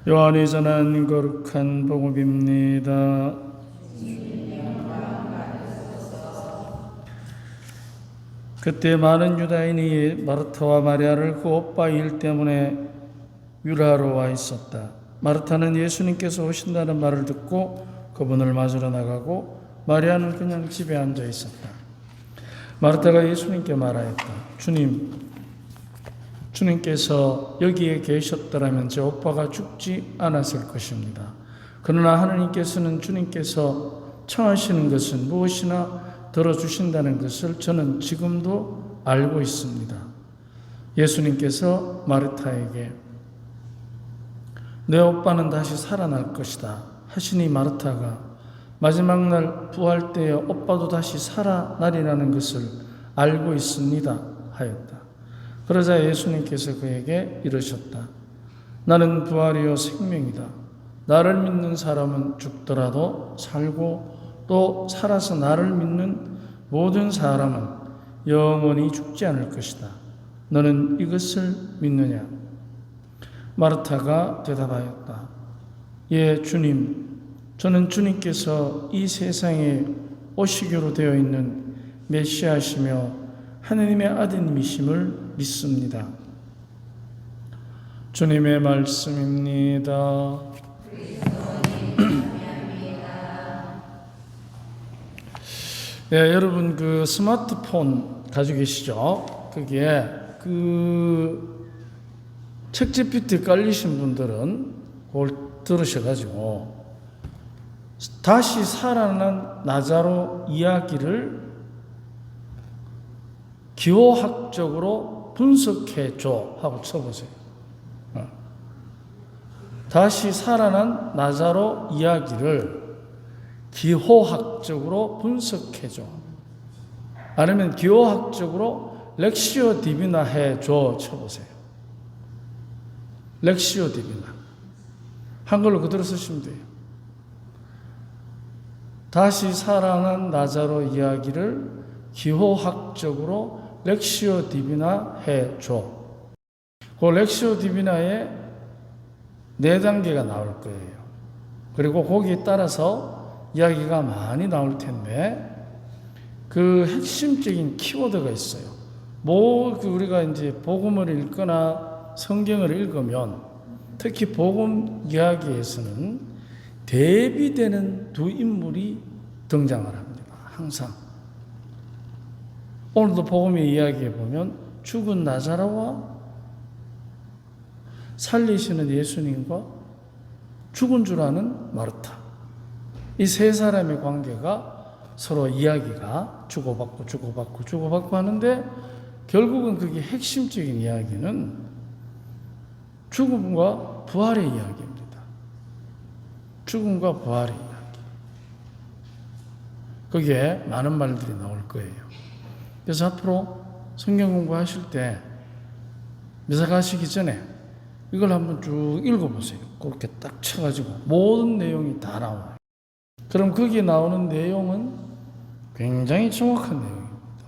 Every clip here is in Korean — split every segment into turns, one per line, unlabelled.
요한이 전한 거룩한 복음입니다. 그때 많은 유다인이 마르타와 마리아를 그 오빠 일 때문에 위로하러 와 있었다. 마르타는 예수님께서 오신다는 말을 듣고 그분을 맞으러 나가고 마리아는 그냥 집에 앉아 있었다. 마르타가 예수님께 말하였다. 주님께서 여기에 계셨더라면 제 오빠가 죽지 않았을 것입니다. 그러나 하나님께서는 주님께서 청하시는 것은 무엇이나 들어주신다는 것을 저는 지금도 알고 있습니다. 예수님께서 마르타에게 내 오빠는 다시 살아날 것이다 하시니 마르타가 마지막 날 부활 때에 오빠도 다시 살아나리라는 것을 알고 있습니다 하였다. 그러자 예수님께서 그에게 이르셨다. 나는 부활이요 생명이다. 나를 믿는 사람은 죽더라도 살고 또 살아서 나를 믿는 모든 사람은 영원히 죽지 않을 것이다. 너는 이것을 믿느냐? 마르타가 대답하였다. 예, 주님. 저는 주님께서 이 세상에 오시기로 되어 있는 메시아시며 하느님의 아드님이심을 믿습니다. 주님의 말씀입니다. 네, 여러분 그 스마트폰 가지고 계시죠? 거기에 그 챗GPT 깔리신 분들은 그걸 들으셔가지고 다시 살아난 나자로 이야기를 기호학적으로 분석해줘 하고 쳐보세요. 다시 살아난 나자로 이야기를 기호학적으로 분석해줘. 아니면 기호학적으로 렉시오 디비나 해줘 쳐보세요. 렉시오 디비나. 한글로 그대로 쓰시면 돼요. 다시 살아난 나자로 이야기를 기호학적으로 렉시오 디비나 해줘. 그 렉시오 디비나에 4단계가 나올 거예요. 그리고 거기에 따라서 이야기가 많이 나올 텐데 그 핵심적인 키워드가 있어요. 우리가 이제 복음을 읽거나 성경을 읽으면 특히 복음 이야기에서는 대비되는 두 인물이 등장을 합니다. 항상. 오늘도 복음의 이야기에 보면 죽은 나자로와 살리시는 예수님과 죽은 줄 아는 마르타. 이 세 사람의 관계가 서로 이야기가 주고받고 하는데 결국은 그게 핵심적인 이야기는 죽음과 부활의 이야기입니다. 죽음과 부활의 이야기. 거기에 많은 말들이 나올 거예요. 그래서 앞으로 성경 공부하실 때 미사 가시기 전에 이걸 한번 쭉 읽어보세요. 그렇게 딱 쳐가지고 모든 내용이 다 나와요. 그럼 거기에 나오는 내용은 굉장히 정확한 내용입니다.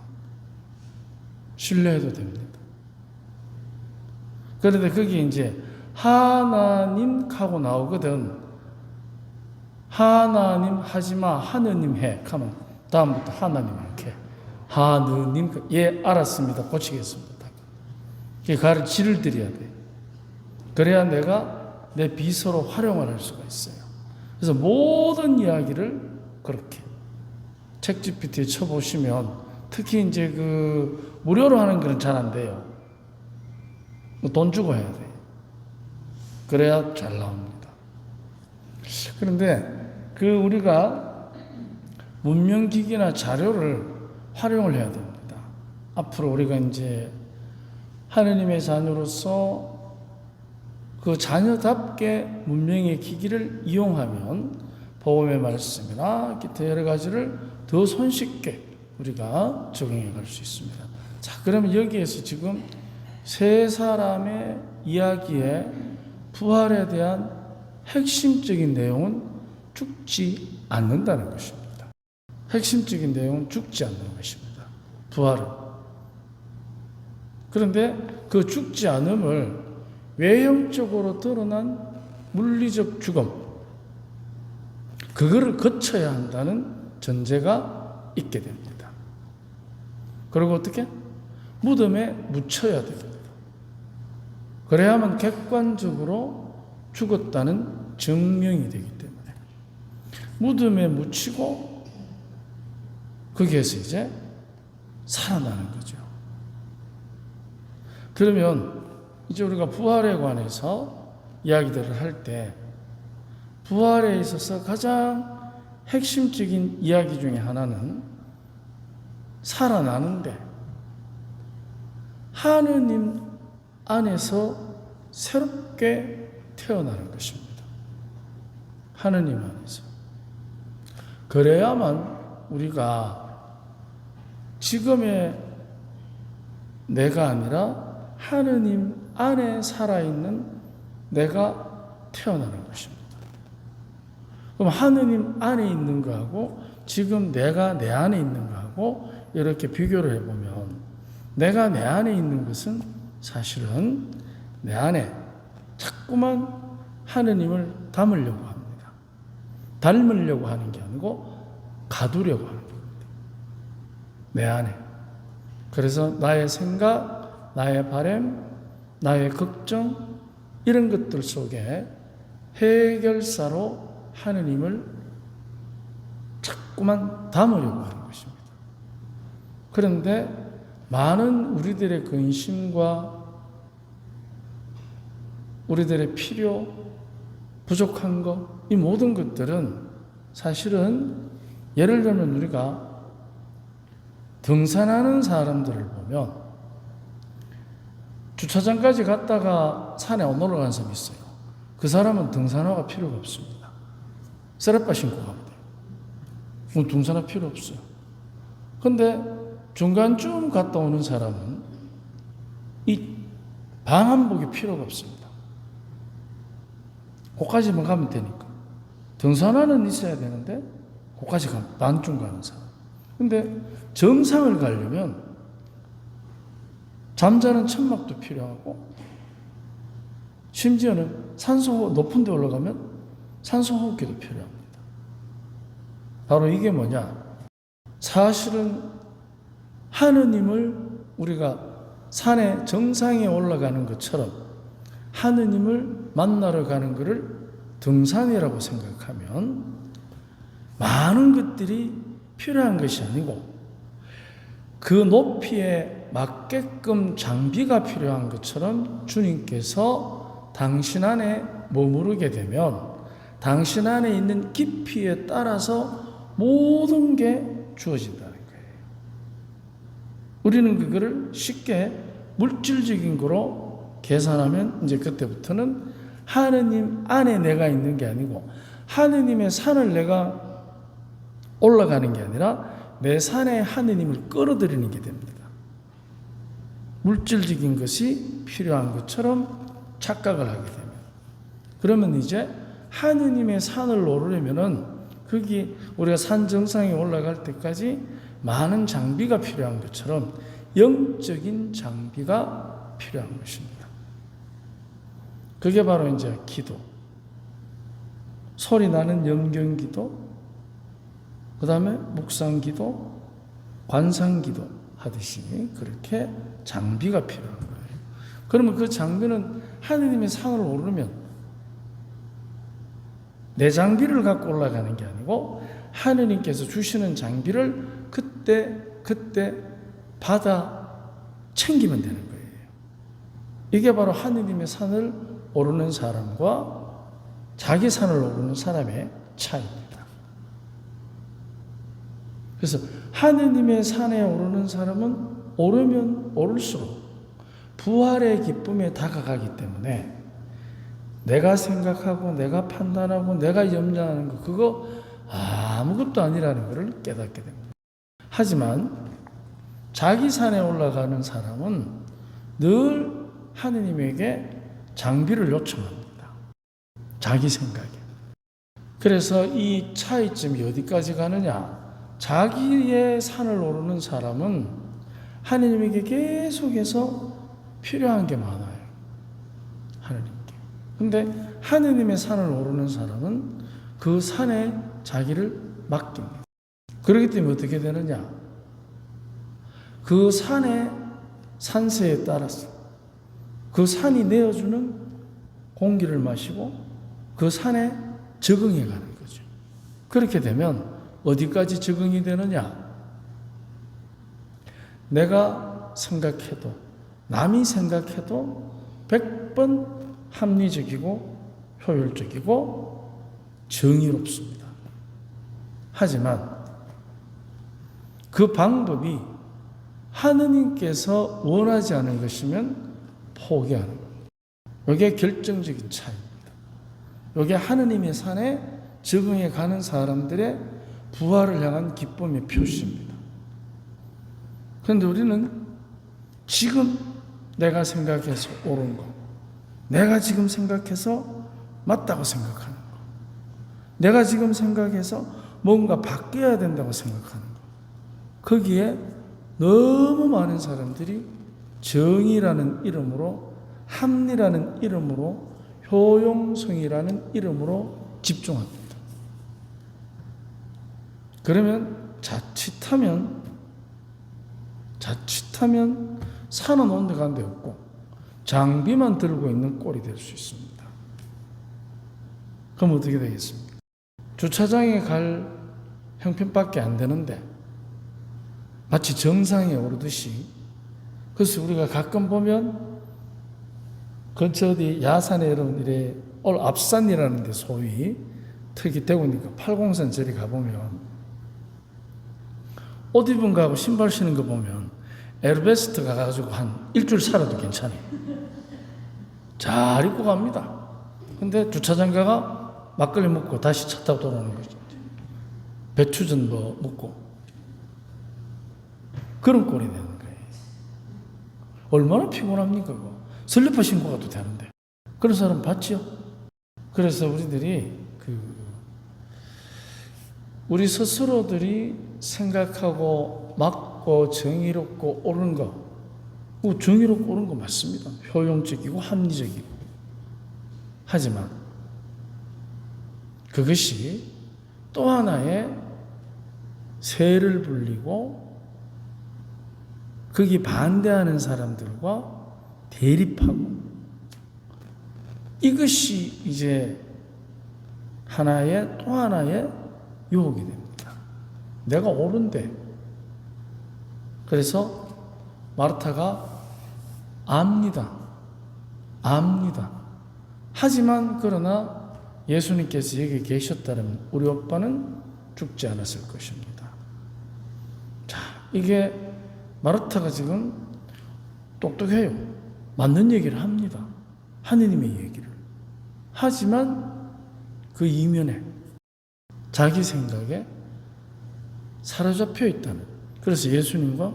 신뢰해도 됩니다. 그런데 거기에 이제 하나님 하고 나오거든. 하나님 하지마, 하느님 해. 하면 다음부터 하나님 이렇게. 하느님, 예, 알았습니다. 고치겠습니다. 가르치를 드려야 돼. 그래야 내가 내 비서로 활용을 할 수가 있어요. 그래서 모든 이야기를 그렇게 챗GPT에 쳐보시면 특히 이제 그 무료로 하는 건 잘 안 돼요. 돈 주고 해야 돼요. 그래야 잘 나옵니다. 그런데 우리가 문명기기나 자료를 활용을 해야 됩니다. 앞으로 우리가 이제 하느님의 자녀로서 그 자녀답게 문명의 기기를 이용하면 복음의 말씀이나 기타 여러 가지를 더 손쉽게 우리가 적용해 갈 수 있습니다. 자, 그러면 여기에서 지금 세 사람의 이야기의 부활에 대한 핵심적인 내용은 죽지 않는다는 것입니다. 핵심적인 내용은 죽지 않는 것입니다. 부활은. 그런데 그 죽지 않음을 외형적으로 드러난 물리적 죽음, 그거를 거쳐야 한다는 전제가 있게 됩니다. 그리고 어떻게? 무덤에 묻혀야 됩니다. 그래야만 객관적으로 죽었다는 증명이 되기 때문에 무덤에 묻히고 거기에서 이제 살아나는 거죠. 그러면 이제 우리가 부활에 관해서 이야기들을 할 때 부활에 있어서 가장 핵심적인 이야기 중에 하나는 살아나는데 하느님 안에서 새롭게 태어나는 것입니다. 하느님 안에서. 그래야만 우리가 지금의 내가 아니라 하느님 안에 살아있는 내가 태어나는 것입니다. 그럼 하느님 안에 있는 거하고 지금 내가 내 안에 있는 거하고 이렇게 비교를 해보면 내가 내 안에 있는 것은 사실은 내 안에 자꾸만 하느님을 담으려고 합니다. 닮으려고 하는 게 아니고 가두려고 하는 겁니다. 내 안에. 그래서 나의 생각, 나의 바람, 나의 걱정 이런 것들 속에 해결사로 하느님을 자꾸만 담으려고 하는 것입니다. 그런데 많은 우리들의 근심과 우리들의 필요, 부족한 것, 이 모든 것들은 사실은 예를 들면 우리가 등산하는 사람들을 보면 주차장까지 갔다가 산에 안 올라가는 사람이 있어요. 그 사람은 등산화가 필요가 없습니다. 쓰레빠 신고 가면 돼요. 등산화 필요 없어요. 근데 중간쯤 갔다 오는 사람은 이 방한복이 필요가 없습니다. 거기까지만 가면 되니까. 등산화는 있어야 되는데 거기까지 가면 반쯤 가는 사람. 근데 정상을 가려면 잠자는 천막도 필요하고 심지어는 높은 데 올라가면 산소호흡기도 필요합니다. 바로 이게 뭐냐? 사실은 하느님을 우리가 산의 정상에 올라가는 것처럼 하느님을 만나러 가는 것을 등산이라고 생각하면 많은 것들이 필요한 것이 아니고 그 높이에 맞게끔 장비가 필요한 것처럼 주님께서 당신 안에 머무르게 되면 당신 안에 있는 깊이에 따라서 모든 게 주어진다는 거예요. 우리는 그거를 쉽게 물질적인 거로 계산하면 이제 그때부터는 하느님 안에 내가 있는 게 아니고 하느님의 산을 내가 올라가는 게 아니라 내 산에 하느님을 끌어들이는 게 됩니다. 물질적인 것이 필요한 것처럼 착각을 하게 되면 그러면 이제 하느님의 산을 오르려면은 거기 우리가 산 정상에 올라갈 때까지 많은 장비가 필요한 것처럼 영적인 장비가 필요한 것입니다. 그게 바로 이제 기도, 소리 나는 염경기도, 그 다음에 묵상기도, 관상기도 하듯이 그렇게 장비가 필요한 거예요. 그러면 그 장비는 하느님의 산을 오르면 내 장비를 갖고 올라가는 게 아니고 하느님께서 주시는 장비를 그때 받아 챙기면 되는 거예요. 이게 바로 하느님의 산을 오르는 사람과 자기 산을 오르는 사람의 차이입니다. 그래서 하느님의 산에 오르는 사람은 오르면 오를수록 부활의 기쁨에 다가가기 때문에 내가 생각하고 내가 판단하고 내가 염려하는 거 그거 아무것도 아니라는 것을 깨닫게 됩니다. 하지만 자기 산에 올라가는 사람은 늘 하느님에게 장비를 요청합니다. 자기 생각에. 그래서 이 차이점이 어디까지 가느냐? 자기의 산을 오르는 사람은 하느님에게 계속해서 필요한 게 많아요. 하느님께. 근데 하느님의 산을 오르는 사람은 그 산에 자기를 맡깁니다. 그렇기 때문에 어떻게 되느냐? 그 산의 산세에 따라서 그 산이 내어주는 공기를 마시고 그 산에 적응해 가는 거죠. 그렇게 되면 어디까지 적응이 되느냐? 내가 생각해도 남이 생각해도 100번 합리적이고 효율적이고 정의롭습니다. 하지만 그 방법이 하느님께서 원하지 않은 것이면 포기하는 겁니다. 이게 결정적인 차이입니다. 이게 하느님의 산에 적응해 가는 사람들의 부활을 향한 기쁨의 표시입니다. 그런데 우리는 지금 내가 생각해서 옳은 거, 내가 지금 생각해서 맞다고 생각하는 거, 내가 지금 생각해서 뭔가 바뀌어야 된다고 생각하는 거, 거기에 너무 많은 사람들이 정의라는 이름으로, 합리라는 이름으로, 효용성이라는 이름으로 집중합니다. 그러면 자칫하면 산은 온데간 데 없고 장비만 들고 있는 꼴이 될 수 있습니다. 그럼 어떻게 되겠습니까? 주차장에 갈 형편밖에 안 되는데 마치 정상에 오르듯이, 그래서 우리가 가끔 보면 근처 어디 야산에 여러분 이래 앞산이라는 데 소위 특히 대구니까 팔공산 저리 가보면 옷 입은 거하고 신발 신은 거 보면 에르베스트 가가지고 한 일주일 살아도 괜찮아요. 잘 입고 갑니다. 근데 주차장 가가 막걸리 먹고 다시 차 타고 돌아오는 거죠. 배추전 뭐 먹고 그런 꼴이 되는 거예요. 얼마나 피곤합니까 그거. 슬리퍼 신고 가도 되는데 그런 사람 봤지요? 그래서 우리들이 우리 스스로들이 생각하고 맞고 정의롭고 옳은 거, 정의롭고 옳은 거 맞습니다. 효용적이고 합리적이고. 하지만 그것이 또 하나의 세를 불리고 거기 반대하는 사람들과 대립하고, 이것이 이제 또 하나의 유혹이 됩니다. 내가 옳은데. 그래서 마르타가 압니다. 하지만 그러나 예수님께서 여기 계셨다면 우리 오빠는 죽지 않았을 것입니다. 자, 이게 마르타가 지금 똑똑해요. 맞는 얘기를 합니다. 하느님의 얘기를. 하지만 그 이면에 자기 생각에 사로잡혀 있다는, 그래서 예수님과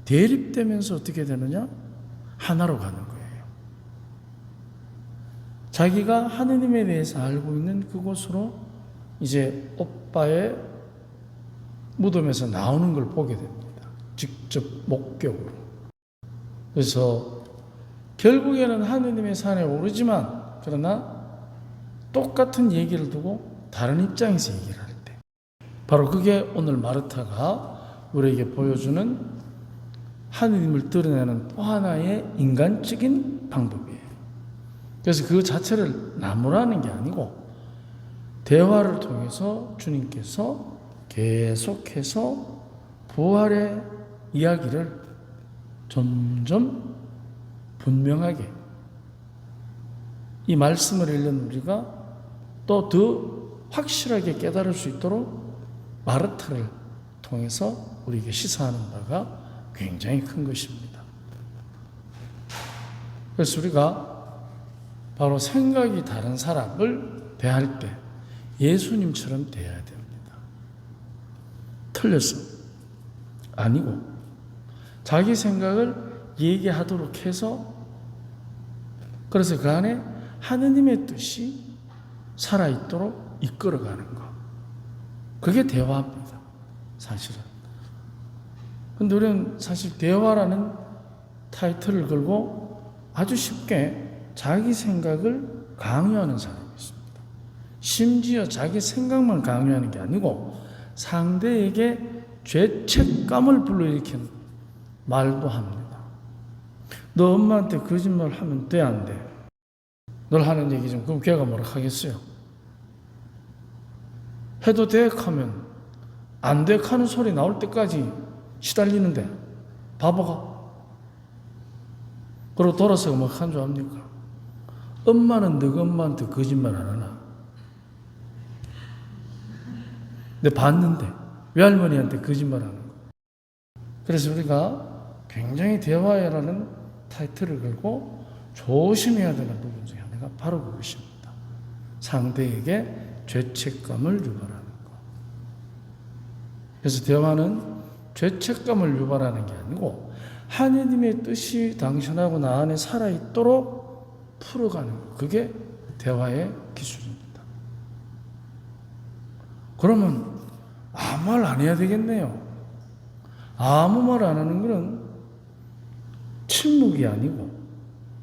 대립되면서 어떻게 되느냐? 하나로 가는 거예요. 자기가 하느님에 대해서 알고 있는 그곳으로 이제 오빠의 무덤에서 나오는 걸 보게 됩니다. 직접 목격으로. 그래서 결국에는 하느님의 산에 오르지만, 그러나 똑같은 얘기를 두고 다른 입장에서 얘기를 할 때, 바로 그게 오늘 마르타가 우리에게 보여주는 하느님을 드러내는 또 하나의 인간적인 방법이에요. 그래서 그 자체를 나무라는 게 아니고 대화를 통해서 주님께서 계속해서 부활의 이야기를 점점 분명하게, 이 말씀을 읽는 우리가 또 더 확실하게 깨달을 수 있도록 마르타를 통해서 우리에게 시사하는 바가 굉장히 큰 것입니다. 그래서 우리가 바로 생각이 다른 사람을 대할 때 예수님처럼 대해야 됩니다. 틀렸어. 아니고 자기 생각을 얘기하도록 해서, 그래서 그 안에 하느님의 뜻이 살아있도록 이끌어가는 것. 그게 대화입니다. 사실은. 근데 우리는 사실 대화라는 타이틀을 걸고 아주 쉽게 자기 생각을 강요하는 사람이 있습니다. 심지어 자기 생각만 강요하는 게 아니고 상대에게 죄책감을 불러일으키는 말도 합니다. 너 엄마한테 거짓말 하면 돼, 안 돼? 널 하는 얘기 좀, 그럼 걔가 뭐라 하겠어요? 해도 돼? 하면 안 돼? 하는 소리 나올 때까지 시달리는데, 바보가. 그리고 돌아서 뭐 한 줄 압니까? 엄마는 너가 엄마한테 거짓말 안 하나? 내가 봤는데, 외할머니한테 거짓말 하는 거. 그래서 우리가 굉장히 대화해라는 타이틀을 걸고 조심해야 되는 부분 중에 하나가 바로 그것입니다. 상대에게 죄책감을 유발하는 것. 그래서 대화는 죄책감을 유발하는 게 아니고 하느님의 뜻이 당신하고 나 안에 살아있도록 풀어가는 것. 그게 대화의 기술입니다. 그러면 아무 말 안 해야 되겠네요. 아무 말 안 하는 것은 침묵이 아니고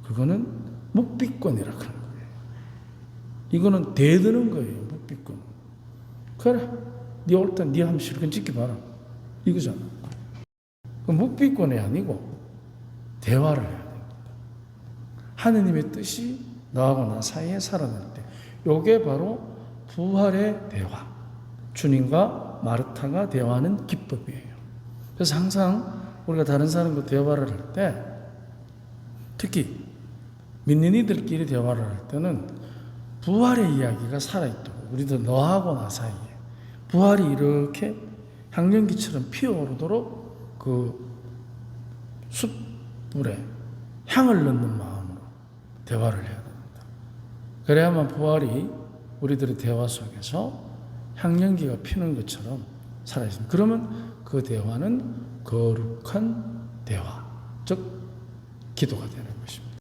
그거는 묵비권이라고 하는 거예요. 이거는 대드는 거예요. 묵비권. 그래, 네 올 때 네 하면 실컷 지켜봐라. 이거잖아. 묵비권이 아니고 대화를 해야 됩니다. 하느님의 뜻이 너하고 나 사이에 살아날 때 이게 바로 부활의 대화. 주님과 마르타가 대화하는 기법이에요. 그래서 항상 우리가 다른 사람과 대화를 할 때, 특히 믿는 이들끼리 대화를 할 때는 부활의 이야기가 살아있도록, 우리도 너하고 나 사이에 부활이 이렇게 향연기처럼 피어오르도록 그 숯불에 향을 넣는 마음으로 대화를 해야 됩니다. 그래야만 부활이 우리들의 대화 속에서 향연기가 피는 것처럼 살아있습니다. 그러면 그 대화는 거룩한 대화, 즉 기도가 되는 것입니다.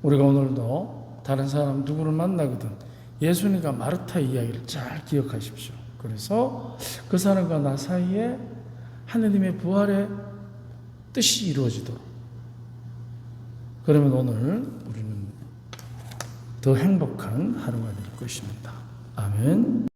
우리가 오늘도 다른 사람 누구를 만나거든 예수님과 마르타 이야기를 잘 기억하십시오. 그래서 그 사람과 나 사이에 하느님의 부활의 뜻이 이루어지도록, 그러면 오늘 우리는 더 행복한 하루가 될 것입니다. 아멘.